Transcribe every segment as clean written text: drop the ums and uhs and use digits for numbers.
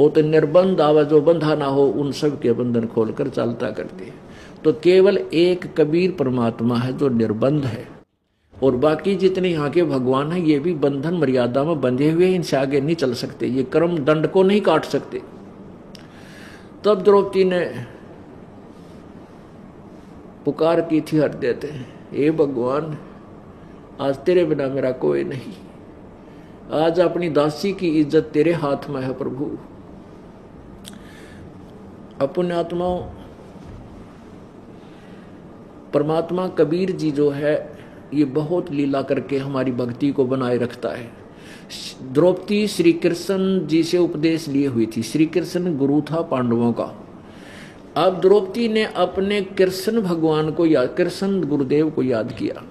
वो तो निर्बंध आवा जो बंधा ना हो उन सब के बंधन खोलकर चालता करते हैं। तो केवल एक कबीर परमात्मा है जो निर्बंध है, और बाकी जितने यहाँ के भगवान हैं ये भी बंधन मर्यादा में बंधे हुए, इनसे आगे नहीं चल सकते, ये कर्म दंड को नहीं काट सकते। तब द्रौपदी ने पुकार की थी हृदय से, हे भगवान आज तेरे बिना मेरा कोई नहीं, आज अपनी दासी की इज्जत तेरे हाथ में है प्रभु। अपने आत्माओं, परमात्मा कबीर जी जो है ये बहुत लीला करके हमारी भक्ति को बनाए रखता है। द्रौपदी श्री कृष्ण जी से उपदेश लिए हुई थी, श्री कृष्ण गुरु था पांडवों का। अब द्रौपदी ने अपने कृष्ण भगवान को याद, कृष्ण गुरुदेव को याद किया।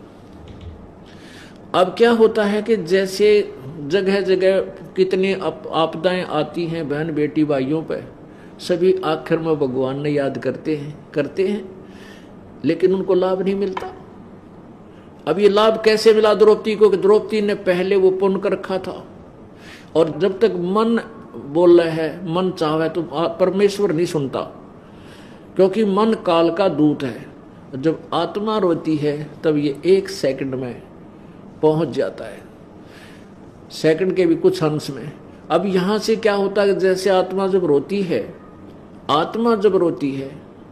अब क्या होता है कि जैसे जगह जगह कितने आपदाएं आती हैं बहन बेटी भाइयों पे, सभी आखिर में भगवान ने याद करते हैं, लेकिन उनको लाभ नहीं मिलता। अब ये लाभ कैसे मिला द्रौपदी को कि द्रौपदी ने पहले वो पुण्य कर रखा था, और जब तक मन बोल रहा है, मन चाहे तो परमेश्वर नहीं सुनता, क्योंकि मन काल का दूत है। जब आत्मा रोती है तब ये 1 सेकंड में पहुंच जाता है, सेकंड के भी कुछ अंश में। अब यहां से क्या होता है, जैसे आत्मा जब रोती है,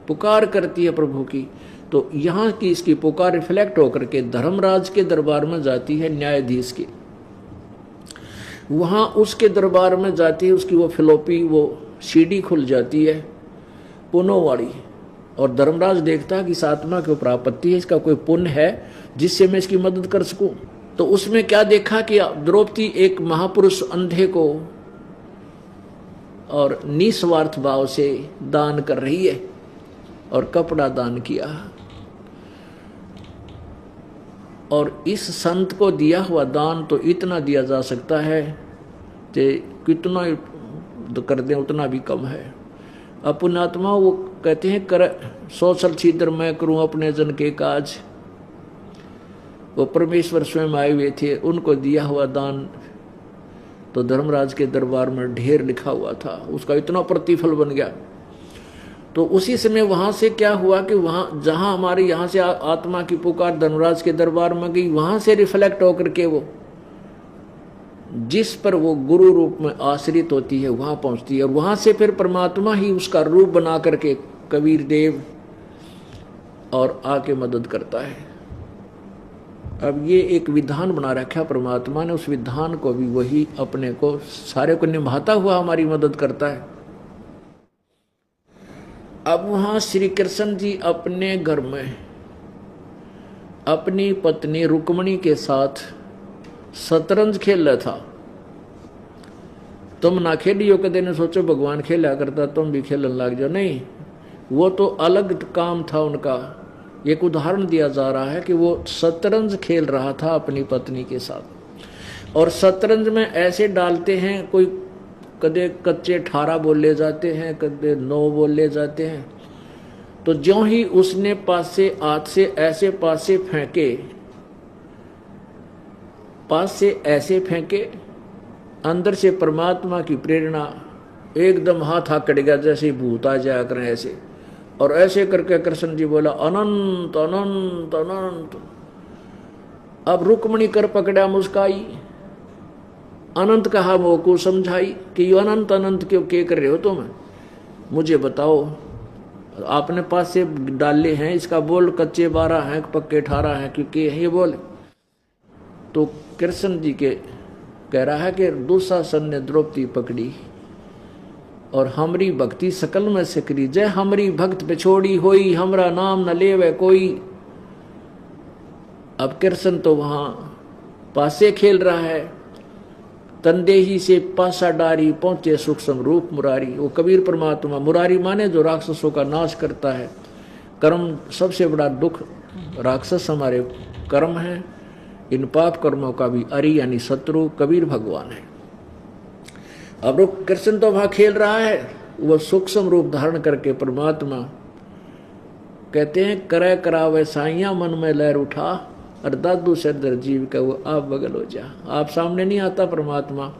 पुकार करती है प्रभु की, तो यहाँ की इसकी पुकार रिफ्लेक्ट होकर के धर्मराज के दरबार में जाती है, न्यायाधीश के, वहाँ उसके दरबार में जाती है, उसकी वो फिलोपी, वो सीढ़ी खुल जाती है पुण्यों वाली, और धर्मराज देखता है कि इस आत्मा के ऊपर आपत्ति है, इसका कोई पुण्य है जिससे मैं इसकी मदद कर सकूं। तो उसमें क्या देखा कि द्रौपदी एक महापुरुष अंधे को और निस्वार्थ भाव से दान कर रही है, और कपड़ा दान किया। और इस संत को दिया हुआ दान तो इतना दिया जा सकता है कि कितना कर दें उतना भी कम है। पुण्यात्मा वो कहते हैं, कर 100 साल छिद्र मैं करूं अपने जन के काज। वो परमेश्वर स्वयं आए हुए थे, उनको दिया हुआ दान तो धर्मराज के दरबार में ढेर लिखा हुआ था, उसका इतना प्रतिफल बन गया। तो उसी समय वहां से क्या हुआ कि वहां जहां हमारे यहाँ से आत्मा की पुकार धर्मराज के दरबार में गई, वहां से रिफ्लेक्ट होकर के वो जिस पर वो गुरु रूप में आश्रित होती है वहां पहुंचती है, और वहां से फिर परमात्मा ही उसका रूप बना करके कबीर देव और आके मदद करता है। अब ये एक विधान बना रखा परमात्मा ने, उस विधान को भी वही अपने को सारे को निभाता हुआ हमारी मदद करता है। अब वहां श्री कृष्ण जी अपने घर में अपनी पत्नी रुक्मणी के साथ शतरंज खेल रहा था। तुम ना खेलियो, कदे ने सोचो भगवान खेला करता तुम भी खेलने लग जाओ, नहीं, वो तो अलग काम था उनका। एक उदाहरण दिया जा रहा है कि वो शतरंज खेल रहा था अपनी पत्नी के साथ, और शतरंज में ऐसे डालते हैं, कोई कदे कच्चे 18 बोले जाते हैं, कदे 9 बोले जाते हैं। तो ज्यों ही उसने पासे हाथ से ऐसे पासे ऐसे फेंके, अंदर से परमात्मा की प्रेरणा एकदम हाथ आकड़ गया, जैसे भूत आ जाया करें ऐसे, और ऐसे करके कृष्ण जी बोला अनंत अनंत अनंत। अब रुक्मणी कर पकड़ा, मुस्काई, अनंत कहा वो को समझाई कि ये अनंत अनंत क्यों के कर रहे हो तुम, मुझे बताओ, आपने पास से डाले हैं, इसका बोल कच्चे 12 हैं पक्के 18 हैं क्योंकि ये बोल। तो कृष्ण जी के कह रहा है कि दुशासन ने द्रौपदी पकड़ी और हमारी भक्ति सकल में से करी, जय हमारी भक्त बिछोड़ी होई, हमरा नाम न लेवे कोई। अब कृष्ण तो वहां पासे खेल रहा है, तंदेही से पासा डारी पहुंचे सूक्ष्म रूप मुरारी। वो कबीर परमात्मा मुरारी माने जो राक्षसों का नाश करता है। कर्म सबसे बड़ा दुख राक्षस हमारे कर्म है, इन पाप कर्मों का भी अरि यानी शत्रु कबीर भगवान है। अब कृष्ण तो वहां खेल रहा है, वह सूक्ष्म रूप धारण करके परमात्मा कहते हैं करे करावे साइया मन में लहर उठा, और दादू सरदर जीव का वो आप बगल हो जा। आप सामने नहीं आता परमात्मा,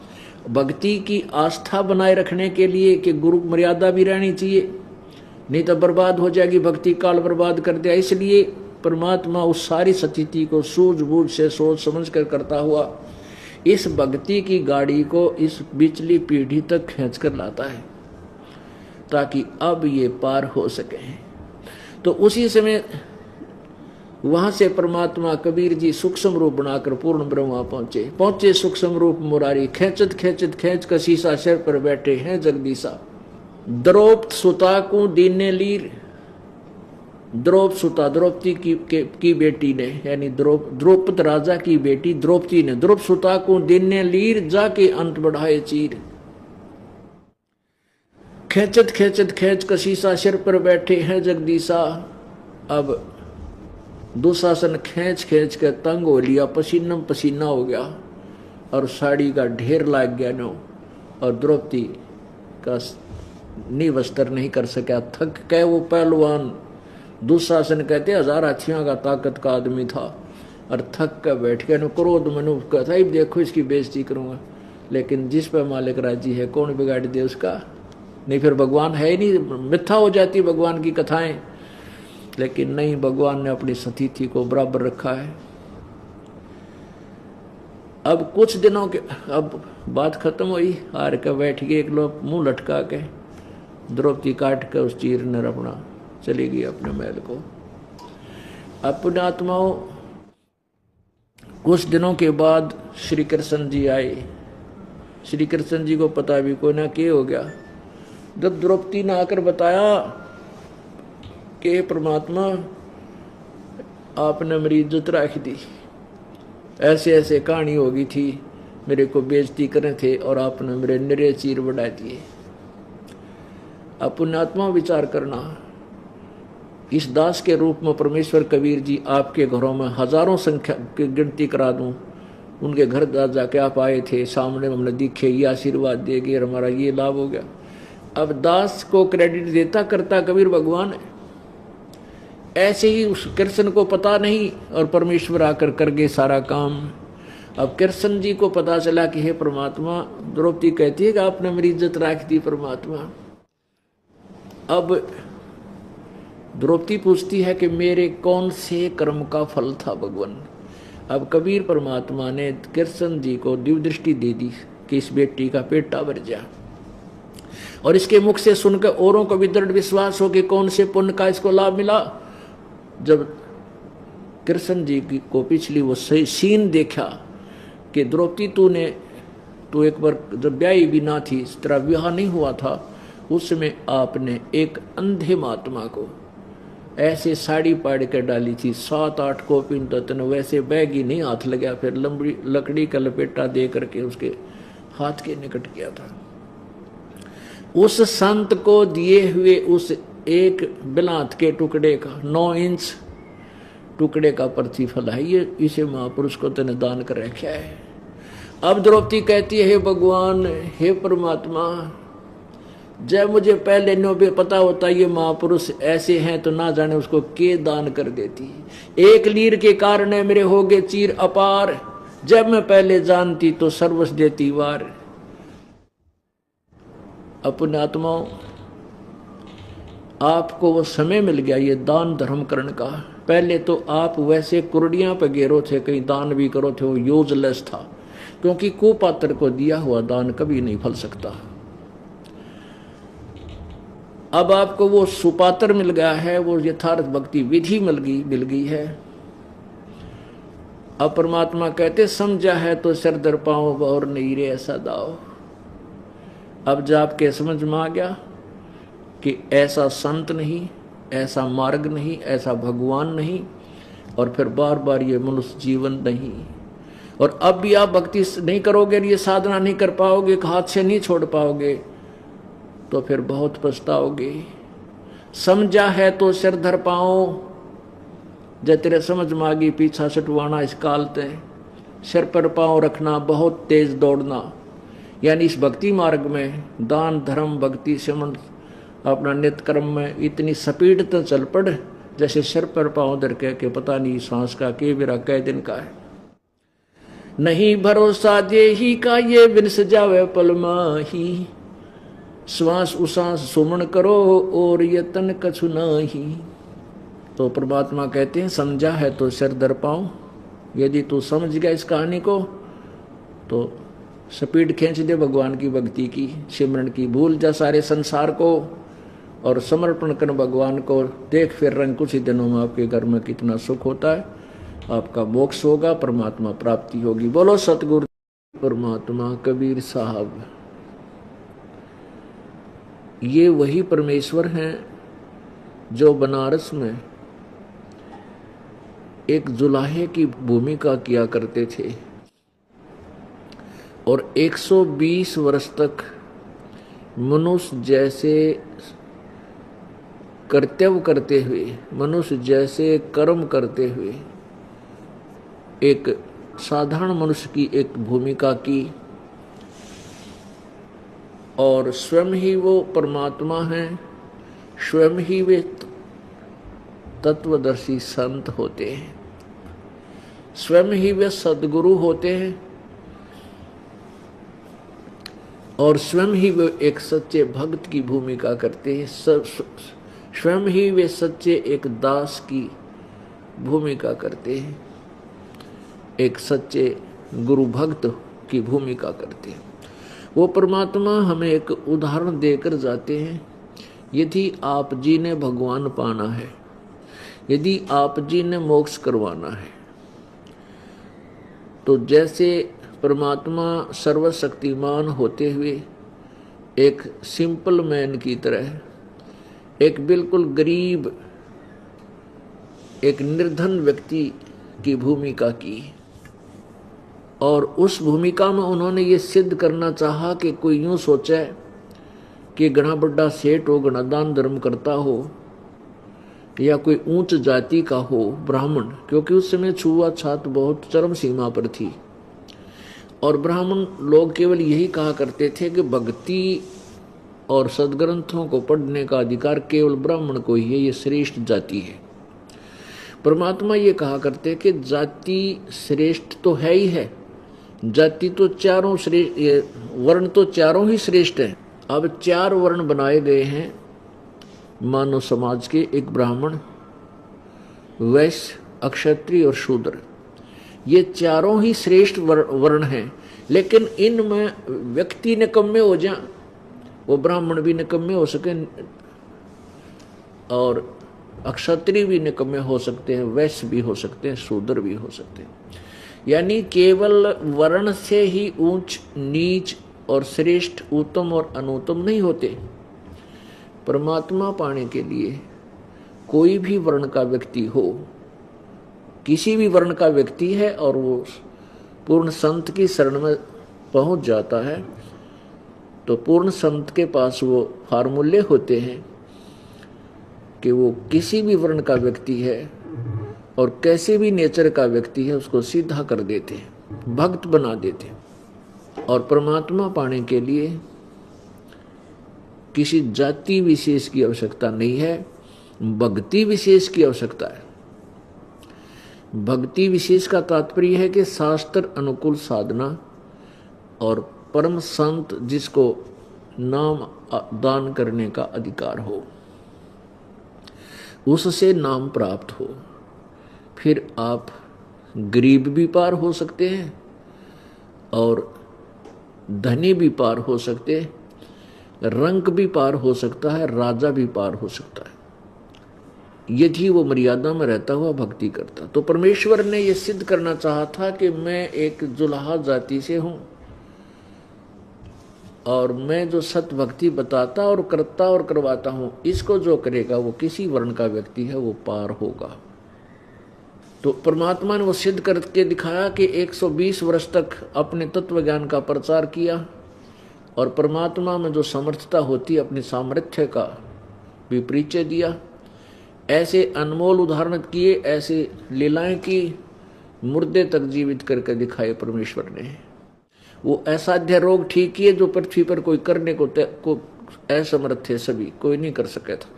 भक्ति की आस्था बनाए रखने के लिए कि गुरु मर्यादा भी रहनी चाहिए, नहीं तो बर्बाद हो जाएगी, भक्ति काल बर्बाद कर दिया। इसलिए परमात्मा उस सारी स्थिति को सूझबूझ से सोच समझ कर करता हुआ इस भक्ति की गाड़ी को इस पिछली पीढ़ी तक खींच कर लाता है ताकि अब ये पार हो सके। तो उसी समय वहां से परमात्मा कबीर जी सूक्ष्म रूप बनाकर पूर्ण ब्रह्मा पहुंचे सूक्ष्म रूप मुरारी, खेचत खेचत खेच का शीशा सिर पर बैठे हैं जगदीशा। द्रौपद सुता को दीने लीर, द्रौपद सुता द्रौपदी की बेटी ने, यानी द्रौपद राजा की बेटी द्रौपदी ने द्रौपद सुता को दीने लीर, जाके अंत बढ़ाए चीर। खेचत खेचत खेच का शीशा सिर पर बैठे हैं जगदीशा। अब दुशासन खींच खींच के तंग हो लिया, पसीना पसीना हो गया और साड़ी का ढेर लाग गया नो, और द्रौपदी का निवस्त्र नहीं कर सका, थक के वो पहलवान। दुशासन कहते 1000 हाथियों का ताकत का आदमी था और थक कर बैठ के नो, क्रोध मनु कहता ही देखो इसकी बेइज्जती करूंगा। लेकिन जिस पर मालिक राजी है कौन बिगाड़ दे उसका, नहीं फिर भगवान है ही नहीं, मिथ्या हो जाती भगवान की कथाएं। लेकिन नहीं, भगवान ने अपनी स्थिति को बराबर रखा है। अब कुछ दिनों के अब बात खत्म हुई, हार के बैठ गए एक लोग मुंह लटका के, द्रौपदी काट कर उस चीर ने अपना चली गई अपने महल को। अपने आत्माओं कुछ दिनों के बाद श्री कृष्ण जी आए। श्री कृष्ण जी को पता भी कोई ना क्या हो गया। जब द्रौपदी ने आकर बताया कि परमात्मा आपने मेरी इज्जत रख दी, ऐसे ऐसे कहानी हो गई थी, मेरे को बेइज्जती करे थे और आपने मेरे निरे चीर बढ़ा दिए। अब पुण्यात्मा विचार करना, इस दास के रूप में परमेश्वर कबीर जी आपके घरों में हजारों संख्या की गिनती करा दूं, उनके घर जाके आप आए थे, सामने हमने दिखे, ये आशीर्वाद देगी और हमारा ये लाभ हो गया। अब दास को क्रेडिट देता करता कबीर भगवान है। ऐसे ही उस कृष्ण को पता नहीं और परमेश्वर आकर कर गए सारा काम। अब कृष्ण जी को पता चला कि हे परमात्मा, द्रौपदी कहती है कि आपने मेरी इज्जत रख दी परमात्मा। अब द्रौपदी पूछती है कि मेरे कौन से कर्म का फल था भगवान। अब कबीर परमात्मा ने कृष्ण जी को दिव्य दृष्टि दे दी कि इस बेटी का पेटा भर जा, और इसके मुख से सुनकर औरों को भी दृढ़ विश्वास हो कि कौन से पुण्य का इसको लाभ मिला। जब कृष्ण जी को पिछली वो सीन देखा कि द्रौपदी तू एक बार जब ब्याही भी ना थी, इस तरह विवाह नहीं हुआ था, उस समय आपने एक अंधे महात्मा को ऐसे साड़ी पाड़ कर डाली थी, 7-8 कोपिन तन, वैसे बैग ही नहीं हाथ लगा, फिर लंबी लकड़ी का लपेटा दे करके उसके हाथ के निकट किया था। उस संत को दिए हुए उस एक बिलात के टुकड़े का 9 इंच टुकड़े का प्रतिफल है ये, इसे महापुरुष को तने दान कर रखा है। अब द्रौपदी कहती है, हे भगवान, हे परमात्मा, जब मुझे पहले नो पता होता ये महापुरुष ऐसे हैं तो ना जाने उसको के दान कर देती। एक लीर के कारण मेरे हो गए चीर अपार, जब मैं पहले जानती तो सर्वस्व देती वार। अपने आत्माओं, आपको वो समय मिल गया ये दान धर्म करने का। पहले तो आप वैसे कुर्डियां पे गेरो थे, कहीं दान भी करो थे, वो यूजलेस था, क्योंकि कुपात्र को दिया हुआ दान कभी नहीं फल सकता। अब आपको वो सुपात्र मिल गया है, वो यथार्थ भक्ति विधि मिल गई है। अब परमात्मा कहते समझा है तो सिर दर पाओ और नहीं रे ऐसा दाओ। अब जब आपके समझ में आ गया कि ऐसा संत नहीं, ऐसा मार्ग नहीं, ऐसा भगवान नहीं, और फिर बार बार ये मनुष्य जीवन नहीं, और अब भी आप भक्ति नहीं करोगे, ये साधना नहीं कर पाओगे, हाथ से नहीं छोड़ पाओगे, तो फिर बहुत पछताओगे। समझा है तो सिर धर पाओ, जब तेरे समझ में आ गई पीछा सटवाना इस काल ते, सिर पर पाँव रखना, बहुत तेज दौड़ना, यानी इस भक्ति मार्ग में दान धर्म भक्ति समन अपना नित्य कर्म में इतनी स्पीड तो चल पड़ जैसे सिर पर पाँव धर के पता नहीं सांस का के मेरा कै दिन का है। नहीं भरोसा देही का ये बिनस जावे पल माही, श्वास उसास सुमन करो और यतन कछु नाही। तो परमात्मा कहते हैं समझा है तो सिर दर पाओ, यदि तू समझ गया इस कहानी को तो स्पीड खींच दे भगवान की भक्ति की, सिमरन की, भूल जा सारे संसार को और समर्पण कर भगवान को। देख फिर रंग कुछ ही दिनों में आपके घर में कितना सुख होता है, आपका मोक्ष होगा, परमात्मा प्राप्ति होगी। बोलो सतगुरु परमात्मा कबीर साहब। ये वही परमेश्वर हैं जो बनारस में एक जुलाहे की भूमिका किया करते थे और 120 वर्ष तक मनुष्य जैसे कर्तव्य करते हुए, मनुष्य जैसे कर्म करते हुए एक साधारण मनुष्य की एक भूमिका की और स्वयं ही वो परमात्मा हैं, स्वयं ही वे तत्वदर्शी संत होते हैं, स्वयं ही वे सद्गुरु होते हैं और स्वयं ही वे एक सच्चे भक्त की भूमिका करते हैं, स्वयं ही वे सच्चे एक दास की भूमिका करते हैं, एक सच्चे गुरु भक्त की भूमिका करते हैं। वो परमात्मा हमें एक उदाहरण देकर जाते हैं, यदि आप जी ने भगवान पाना है, यदि आप जी ने मोक्ष करवाना है, तो जैसे परमात्मा सर्वशक्तिमान होते हुए एक सिंपल मैन की तरह, एक बिल्कुल गरीब, एक निर्धन व्यक्ति की भूमिका की और उस भूमिका में उन्होंने ये सिद्ध करना चाहा कि कोई यूं सोचे कि घना बड़ा सेठ हो, घना दान धर्म करता हो या कोई ऊंच जाति का हो ब्राह्मण, क्योंकि उस समय छुआछूत बहुत चरम सीमा पर थी और ब्राह्मण लोग केवल यही कहा करते थे कि भक्ति और सदग्रंथों को पढ़ने का अधिकार केवल ब्राह्मण को ही है, ये श्रेष्ठ जाति है। परमात्मा ये कहा करते कि जाति श्रेष्ठ तो है ही है, जाति तो चारों श्रेष्ठ, वर्ण तो चारों ही श्रेष्ठ हैं। अब 4 वर्ण बनाए गए हैं मानव समाज के, एक ब्राह्मण, वैश्य, अक्षत्रिय और शूद्र। ये चारों ही श्रेष्ठ वर्ण हैं, लेकिन इनमें व्यक्ति निकम्मे हो जाए, वो ब्राह्मण भी निकम्मे हो सके और अक्षत्रिय भी निकम्मे हो सकते हैं, वैश्य भी हो सकते हैं, शूद्र भी हो सकते हैं। यानी केवल वर्ण से ही ऊंच नीच और श्रेष्ठ, उत्तम और अनुत्तम नहीं होते। परमात्मा पाने के लिए कोई भी वर्ण का व्यक्ति हो, किसी भी वर्ण का व्यक्ति है और वो पूर्ण संत की शरण में पहुंच जाता है, तो पूर्ण संत के पास वो फार्मूले होते हैं कि वो किसी भी वर्ण का व्यक्ति है और कैसे भी नेचर का व्यक्ति है, उसको सीधा कर देते हैं, भक्त बना देते हैं। और परमात्मा पाने के लिए किसी जाति विशेष की आवश्यकता नहीं है, भक्ति विशेष की आवश्यकता है। भक्ति विशेष का तात्पर्य है कि शास्त्र अनुकूल साधना और परम संत जिसको नाम दान करने का अधिकार हो, उससे नाम प्राप्त हो। फिर आप गरीब भी पार हो सकते हैं और धनी भी पार हो सकते हैं, रंक भी पार हो सकता है, राजा भी पार हो सकता है, यदि वो मर्यादा में रहता हुआ भक्ति करता। तो परमेश्वर ने यह सिद्ध करना चाहा था कि मैं एक जुलाहा जाति से हूं और मैं जो सत भक्ति बताता और करता और करवाता हूं, इसको जो करेगा वो किसी वर्ण का व्यक्ति है, वो पार होगा। तो परमात्मा ने वो सिद्ध करके दिखाया कि 120 वर्ष तक अपने तत्व ज्ञान का प्रचार किया और परमात्मा में जो समर्थता होती अपने सामर्थ्य का भी परिचय दिया। ऐसे अनमोल उदाहरण किए, ऐसे लीलाएं की, मुर्दे तक जीवित करके दिखाए परमेश्वर ने। वो असाध्य रोग ठीक किए जो पृथ्वी पर कोई करने को असमर्थ थे, सभी कोई नहीं कर सके था।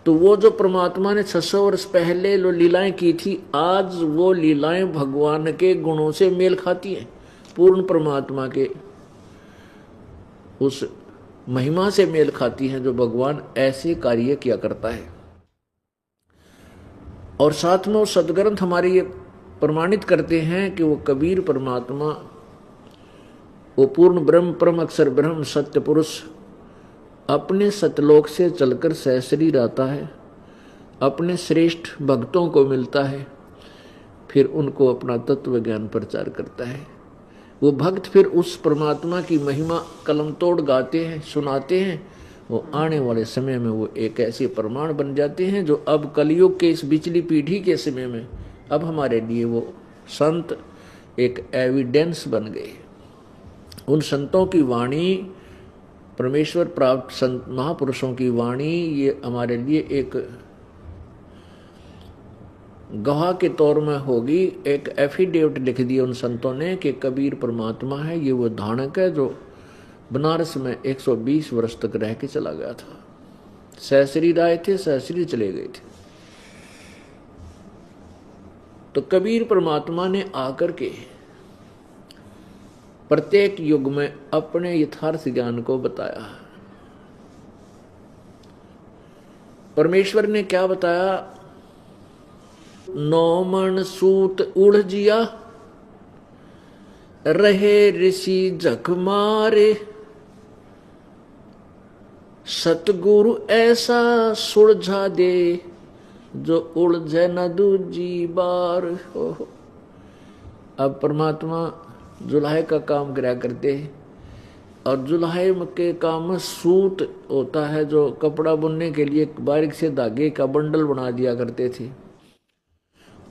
तो वो जो परमात्मा ने 600 वर्ष पहले जो लीलाएं की थी, आज वो लीलाएं भगवान के गुणों से मेल खाती हैं, पूर्ण परमात्मा के उस महिमा से मेल खाती हैं जो भगवान ऐसे कार्य किया करता है। और साथ में वो सदग्रंथ हमारे ये प्रमाणित करते हैं कि वो कबीर परमात्मा, वो पूर्ण ब्रह्म, परम अक्षर ब्रह्म, सत्य पुरुष अपने सतलोक से चलकर सहशरीर आता है, अपने श्रेष्ठ भक्तों को मिलता है, फिर उनको अपना तत्व ज्ञान प्रचार करता है। वो भक्त फिर उस परमात्मा की महिमा कलम तोड़ गाते हैं, सुनाते हैं। वो आने वाले समय में वो एक ऐसे प्रमाण बन जाते हैं जो अब कलयुग के इस बिचली पीढ़ी के समय में अब हमारे लिए वो संत एक एविडेंस बन गए। उन संतों की वाणी, परमेश्वर प्राप्त संत महापुरुषों की वाणी, ये हमारे लिए एक गवाह के तौर में होगी। एक एफिडेविट लिख दिया उन संतों ने कि कबीर परमात्मा है, ये वो धानक है जो बनारस में 120 वर्ष तक रह के चला गया था। सहशरीर आए थे, सहशरीर चले गए थे। तो कबीर परमात्मा ने आकर के प्रत्येक युग में अपने यथार्थ ज्ञान को बताया। परमेश्वर ने क्या बताया? 9 मन सूत उलझिया, रहे ऋषि जख मारे, सतगुरु ऐसा सुलझा दे, जो उलझे न दूजी बार। अब परमात्मा जुलाहे का काम करा करते हैं, और जुलाहे के काम में सूत होता है जो कपड़ा बुनने के लिए बारीक से धागे का बंडल बना दिया करते थे,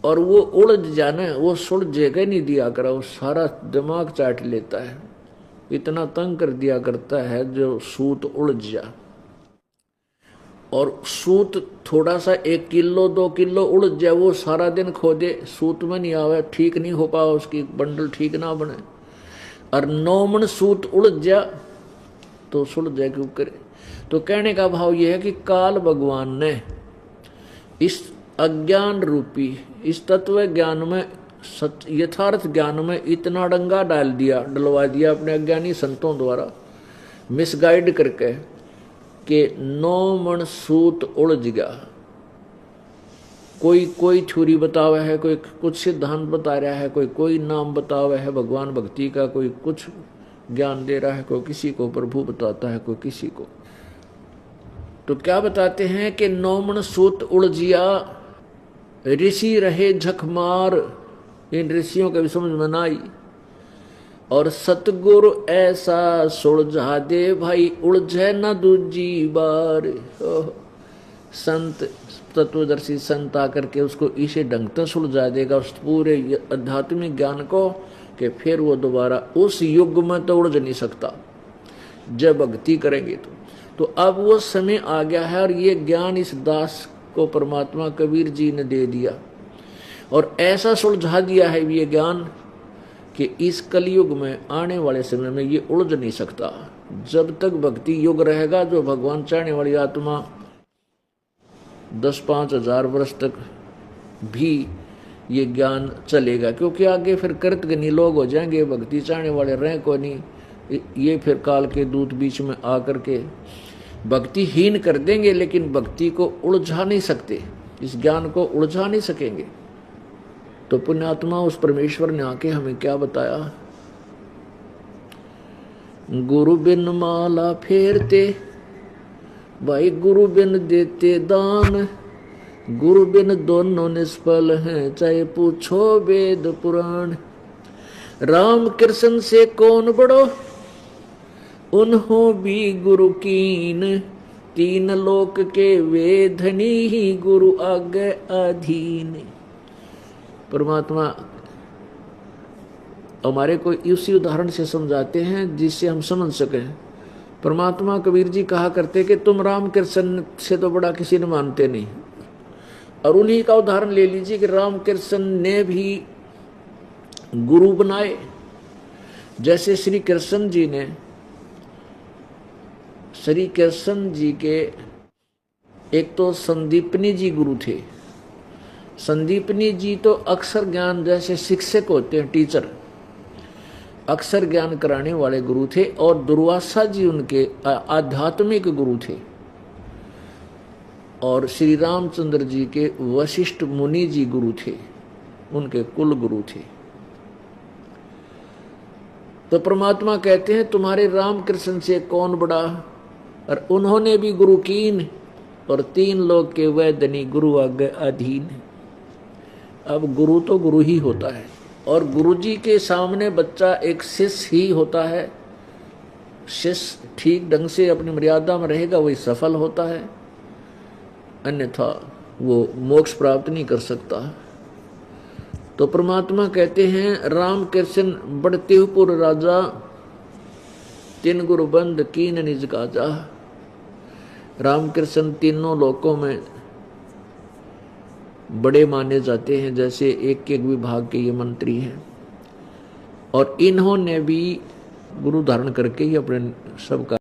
और वो उलझ जाना, वो सुलझेगा नहीं दिया करा, वो सारा दिमाग चाट लेता है, इतना तंग कर दिया करता है जो सूत उलझ जा। और सूत थोड़ा सा 1 किलो 2 किलो उलझ जाए, वो सारा दिन खोदे, सूत में नहीं आवे, ठीक नहीं हो पाओ, उसकी बंडल ठीक ना बने। और 9 मन सूत उलझ जा तो सुलझ जाए क्यों करे। तो कहने का भाव यह है कि काल भगवान ने इस अज्ञान रूपी इस तत्व ज्ञान में, यथार्थ ज्ञान में इतना डंगा डलवा दिया अपने अज्ञानी संतों द्वारा, मिसगाइड करके, कि 9 मन सूत उलझ गया। कोई थ्योरी बतावा है, कोई कुछ सिद्धांत बता रहा है, कोई नाम बतावा है भगवान भक्ति का, कोई कुछ ज्ञान दे रहा है, कोई किसी को प्रभु बताता है, कोई किसी को। तो क्या बताते हैं कि 9 मन सूत उलझिया, ऋषि रहे झकमार, इन ऋषियों के भी समझ में ना आई। और सतगुरु ऐसा सुलझा दे भाई, उलझे न दूजी बार। संत तत्वदर्शी संत आकर के उसको इसे ढंग से सुलझा देगा उस पूरे आध्यात्मिक ज्ञान को, कि फिर वो दोबारा उस युग में तो उलझ नहीं सकता जब भक्ति करेंगे। तो अब वो समय आ गया है, और ये ज्ञान इस दास को परमात्मा कबीर जी ने दे दिया, और ऐसा सुलझा दिया है ये ज्ञान कि इस कलयुग में आने वाले समय में ये उलझ नहीं सकता। जब तक भक्ति युग रहेगा, जो भगवान चाहने वाली आत्मा 10-5 हजार वर्ष तक भी ये ज्ञान चलेगा, क्योंकि आगे फिर कृतज्ञ लोग हो जाएंगे, भक्ति चाहने वाले रहें को नहीं। ये फिर काल के दूत बीच में आकर के भक्तिहीन कर देंगे, लेकिन भक्ति को उलझा नहीं सकते, इस ज्ञान को उलझा नहीं सकेंगे। तो पुण्यात्मा उस परमेश्वर ने आके हमें क्या बताया? गुरु बिन माला फेरते भाई, गुरु बिन देते दान, गुरु बिन दोनों निष्फल हैं, चाहे पूछो वेद पुराण। राम कृष्ण से कौन बड़ो, उन्हों भी गुरु कीन, 3 लोक के वे धनी ही, गुरु आगे अधीन। परमात्मा हमारे को इसी उदाहरण से समझाते हैं जिससे हम समझ सकें। परमात्मा कबीर जी कहा करते कि तुम राम कृष्ण से तो बड़ा किसी ने मानते नहीं, और उन्हीं का उदाहरण ले लीजिए कि राम कृष्ण ने भी गुरु बनाए। जैसे श्री कृष्ण जी के एक तो संदीपनी जी गुरु थे। संदीपनी जी तो अक्षर ज्ञान जैसे शिक्षक होते हैं, टीचर, अक्षर ज्ञान कराने वाले गुरु थे। और दुर्वासा जी उनके आध्यात्मिक गुरु थे। और श्री रामचंद्र जी के वशिष्ठ मुनि जी गुरु थे, उनके कुल गुरु थे। तो परमात्मा कहते हैं तुम्हारे रामकृष्ण से कौन बड़ा, और उन्होंने भी गुरु कीन, और 3 लोग के वैदनी गुरु आगे अधीन। अब गुरु तो गुरु ही होता है, और गुरु जी के सामने बच्चा एक शिष्य ही होता है। शिष्य ठीक ढंग से अपनी मर्यादा में रहेगा वही सफल होता है, अन्यथा वो मोक्ष प्राप्त नहीं कर सकता। तो परमात्मा कहते हैं राम कृष्ण बड़तेहपुर राजा, 3 गुरु बंद कीन निज काजा। रामकृष्ण तीनों लोकों में बड़े माने जाते हैं, जैसे एक एक विभाग के ये मंत्री हैं। और इन्होंने भी गुरु धारण करके ही अपने सबका